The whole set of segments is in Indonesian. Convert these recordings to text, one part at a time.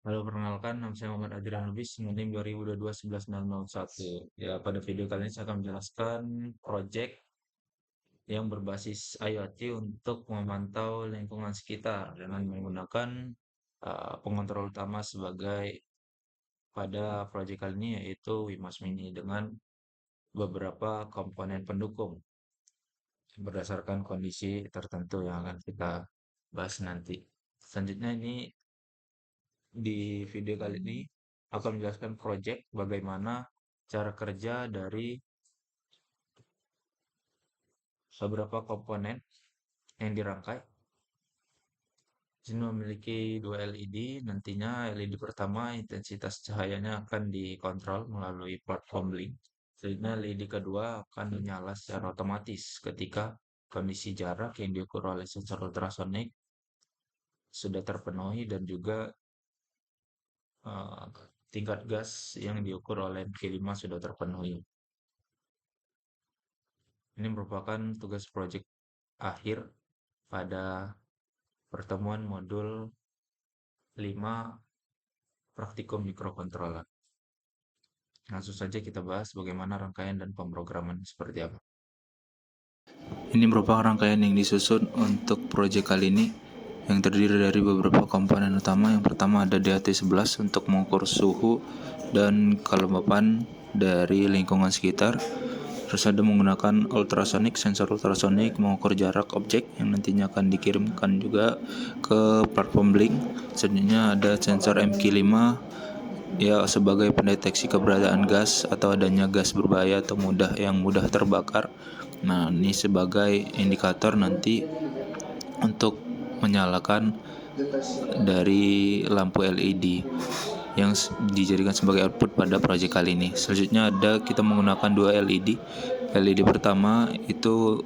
Halo, perkenalkan, nama saya Muhammad Adrian Lubis, NIM 2022 11001. Ya, pada video kali ini saya akan menjelaskan proyek yang berbasis IoT untuk memantau lingkungan sekitar dengan menggunakan pengontrol utama sebagai pada proyek kali ini yaitu Wimas Mini dengan beberapa komponen pendukung berdasarkan kondisi tertentu yang akan kita bahas nanti. Selanjutnya ini di video kali ini akan menjelaskan proyek bagaimana cara kerja dari beberapa komponen yang dirangkai. Di sini memiliki dua LED, nantinya LED pertama intensitas cahayanya akan dikontrol melalui platform blink. Selanjutnya LED kedua akan menyala secara otomatis ketika kondisi jarak yang diukur oleh sensor ultrasonik sudah terpenuhi dan juga eh, tingkat gas yang diukur oleh MQ5 sudah terpenuhi. Ini merupakan tugas proyek akhir pada pertemuan modul 5 praktikum mikrokontroler. Langsung saja kita bahas bagaimana rangkaian dan pemrograman seperti apa. Ini merupakan rangkaian yang disusun untuk proyek kali ini yang terdiri dari beberapa komponen utama. Yang pertama ada DHT11 untuk mengukur suhu dan kelembapan dari lingkungan sekitar. Terus ada menggunakan ultrasonik, sensor ultrasonik mengukur jarak objek yang nantinya akan dikirimkan juga ke platform blink. Selanjutnya ada sensor MQ5 ya sebagai pendeteksi keberadaan gas atau adanya gas berbahaya atau mudah terbakar. Nah, ini sebagai indikator nanti untuk menyalakan dari lampu LED yang dijadikan sebagai output pada proyek kali ini. Selanjutnya ada kita menggunakan dua LED. LED pertama itu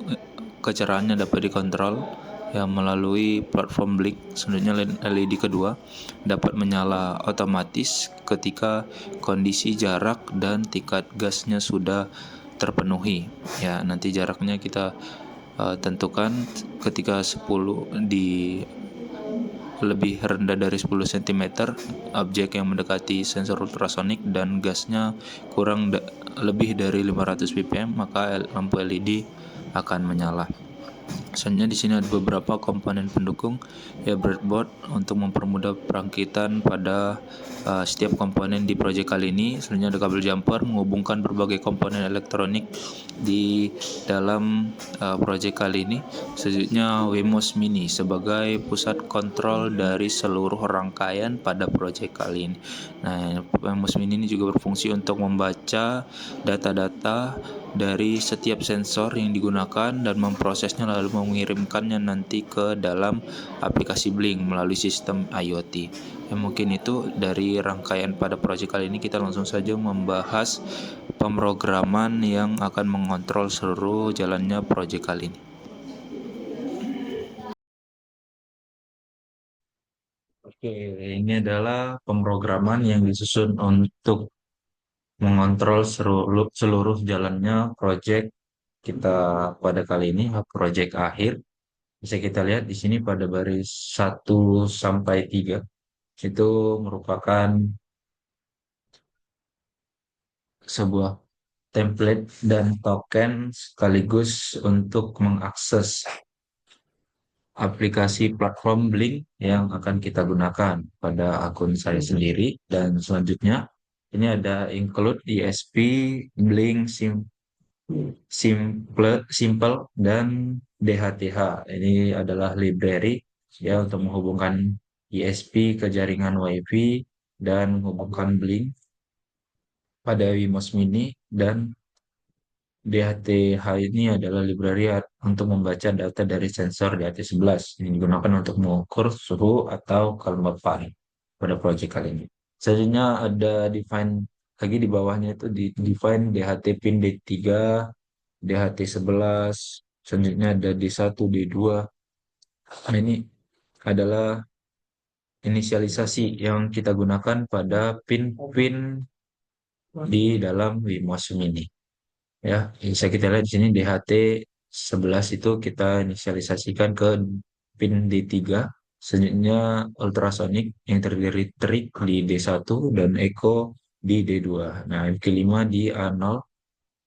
kecerahannya dapat dikontrol ya melalui platform blink. Selanjutnya LED kedua dapat menyala otomatis ketika kondisi jarak dan tingkat gasnya sudah terpenuhi. Ya, nanti jaraknya kita tentukan ketika 10 di lebih rendah dari 10 cm objek yang mendekati sensor ultrasonik dan gasnya lebih dari 500 ppm, maka lampu LED akan menyala. Selanjutnya di sini ada beberapa komponen pendukung ya breadboard untuk mempermudah perangkitan pada setiap komponen di proyek kali ini. Selanjutnya ada kabel jumper menghubungkan berbagai komponen elektronik di dalam proyek kali ini. Selanjutnya Wemos Mini sebagai pusat kontrol dari seluruh rangkaian pada proyek kali ini. Nah, Wemos Mini ini juga berfungsi untuk membaca data-data dari setiap sensor yang digunakan dan memprosesnya lalu mengirimkannya nanti ke dalam aplikasi Blink melalui sistem IoT. Ya, mungkin itu dari rangkaian pada proyek kali ini. Kita langsung saja membahas pemrograman yang akan mengontrol seluruh jalannya proyek kali ini. Oke, ini adalah pemrograman yang disusun untuk mengontrol seluruh jalannya proyek kita pada kali ini, proyek akhir. Bisa kita lihat di sini pada baris 1 sampai 3 itu merupakan sebuah template dan token sekaligus untuk mengakses aplikasi platform Blink yang akan kita gunakan pada akun saya sendiri. Dan selanjutnya ini ada include ISP, Blink, Simple, dan DHTH. Ini adalah library ya untuk menghubungkan ISP ke jaringan WiFi dan menghubungkan Blink pada Wimos Mini, dan DHTH ini adalah library untuk membaca data dari sensor DHT11. Ini digunakan untuk mengukur suhu atau kelembapan pada proyek kali ini. Selanjutnya ada define lagi di bawahnya itu di define DHT pin D3, DHT11, selanjutnya ada D1, D2. Nah, ini adalah inisialisasi yang kita gunakan pada pin-pin di dalam Wimos Mini. Ya, bisa kita lihat di sini DHT 11 itu kita inisialisasikan ke pin D3, Selanjutnya ultrasonic yang terdiri trik di D1 dan echo di D2. Nah, yang kelima di A0,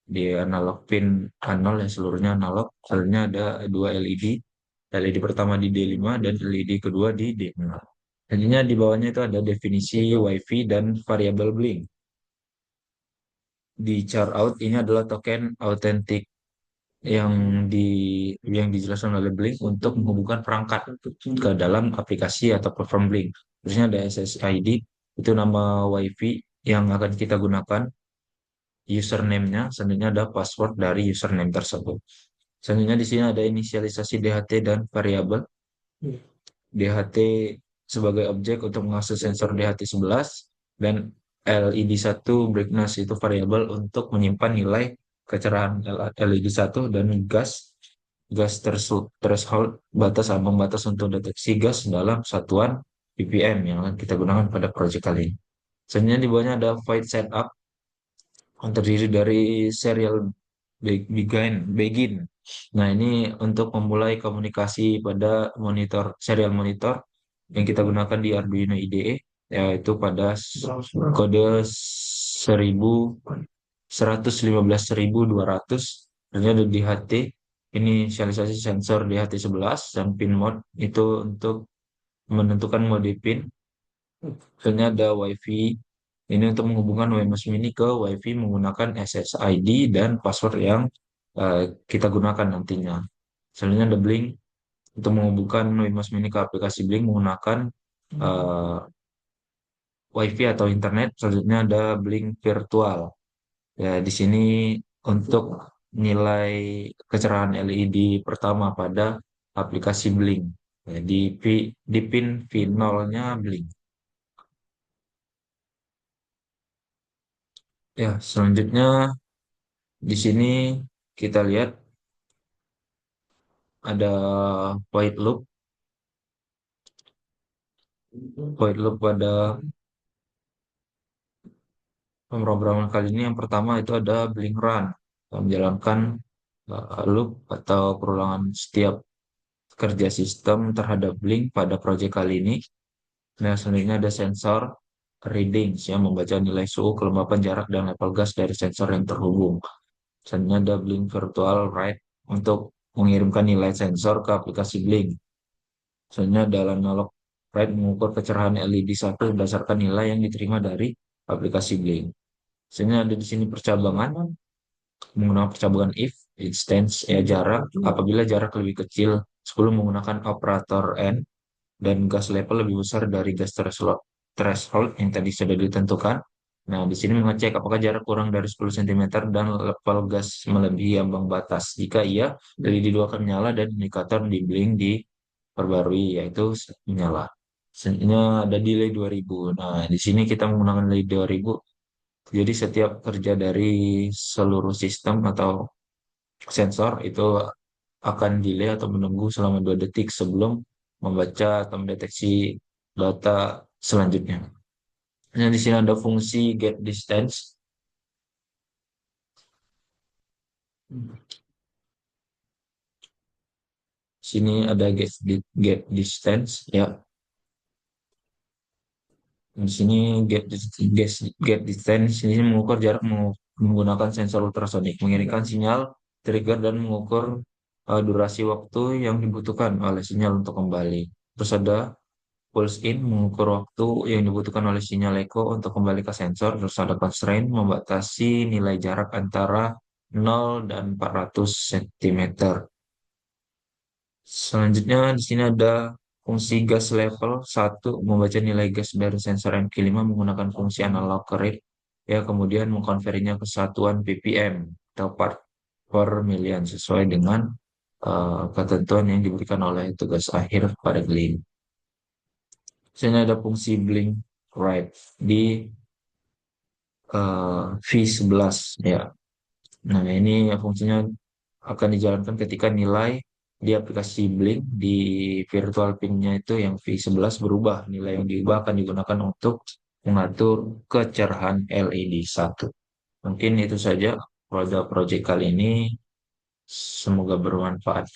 di analog pin A0 yang seluruhnya analog. Selanjutnya ada dua LED. LED pertama di D5 dan LED kedua di D6. Selanjutnya di bawahnya itu ada definisi WiFi dan variabel blink. Di chart out ini adalah token autentik yang di yang dijelaskan oleh Blink untuk menghubungkan perangkat ke dalam aplikasi atau platform Blink. Terusnya ada SSID, itu nama WiFi yang akan kita gunakan, username-nya, selanjutnya ada password dari username tersebut. Selanjutnya di sini ada inisialisasi DHT dan variabel. DHT sebagai objek untuk mengakses sensor DHT11 dan LED1 brightness itu variabel untuk menyimpan nilai kecerahan LED1 dan gas threshold batas ambang batas untuk deteksi gas dalam satuan ppm yang akan kita gunakan pada proyek kali ini. Selanjutnya di bawahnya ada void setup yang terdiri dari serial begin. Nah, ini untuk memulai komunikasi pada serial monitor yang kita gunakan di Arduino IDE, yaitu pada kode 115.200. Ini ada di HT, inisialisasi sensor di HT11 dan pin mode itu untuk menentukan mode pin. Misalnya ada WiFi, ini untuk menghubungkan WMOS Mini ke WiFi menggunakan SSID dan password yang kita gunakan nantinya. Selanjutnya ada Blink, untuk menghubungkan WMOS Mini ke aplikasi Blink menggunakan eh, WiFi atau internet. Selanjutnya ada Blink Virtual. Ya, di sini untuk nilai kecerahan LED pertama pada aplikasi Blink. Ya, di pin V0-nya Blink. Ya, selanjutnya di sini kita lihat ada white loop. White loop pada pemrograman kali ini yang pertama itu ada blink run, menjalankan loop atau perulangan setiap kerja sistem terhadap blink pada proyek kali ini. Nah, selanjutnya ada sensor readings yang membaca nilai suhu, kelembapan jarak, dan level gas dari sensor yang terhubung. Selanjutnya ada blink virtual write untuk mengirimkan nilai sensor ke aplikasi blink. Selanjutnya ada analog write mengukur kecerahan LED1 berdasarkan nilai yang diterima dari aplikasi blink. Selanjutnya ada di sini percabangan menggunakan percabangan if, distance, ya jarak. Apabila jarak lebih kecil sebelum menggunakan operator N dan gas level lebih besar dari gas threshold yang tadi sudah ditentukan. Nah, di sini mengecek apakah jarak kurang dari 10 cm dan level gas melebihi ambang batas. Jika iya, LED dua akan menyala dan indikator di blink diperbarui, yaitu menyala. Selanjutnya ada delay 2000. Nah, di sini kita menggunakan delay 2000. Jadi setiap kerja dari seluruh sistem atau sensor itu akan delay atau menunggu selama 2 detik sebelum membaca atau mendeteksi data selanjutnya. Nah, di sini ada fungsi get distance. Sini ada get distance ya. Di sini get distance ini mengukur jarak menggunakan sensor ultrasonik, mengirimkan sinyal trigger dan mengukur durasi waktu yang dibutuhkan oleh sinyal untuk kembali. Terus ada pulse in mengukur waktu yang dibutuhkan oleh sinyal echo untuk kembali ke sensor. Terus ada constraint membatasi nilai jarak antara 0 dan 400 cm. Selanjutnya di sini ada fungsi gas level 1 membaca nilai gas dari sensor MQ5 menggunakan fungsi analog read, ya, kemudian mengkonversinya ke satuan ppm atau part per million sesuai dengan ketentuan yang diberikan oleh tugas akhir pada Blink. Sini ada fungsi blink right di V11 ya. Nah, ini fungsinya akan dijalankan ketika nilai di aplikasi Blink di virtual pin-nya itu yang V11 berubah. Nilai yang diubah akan digunakan untuk mengatur kecerahan LED1. Mungkin itu saja pada proyek kali ini. Semoga bermanfaat.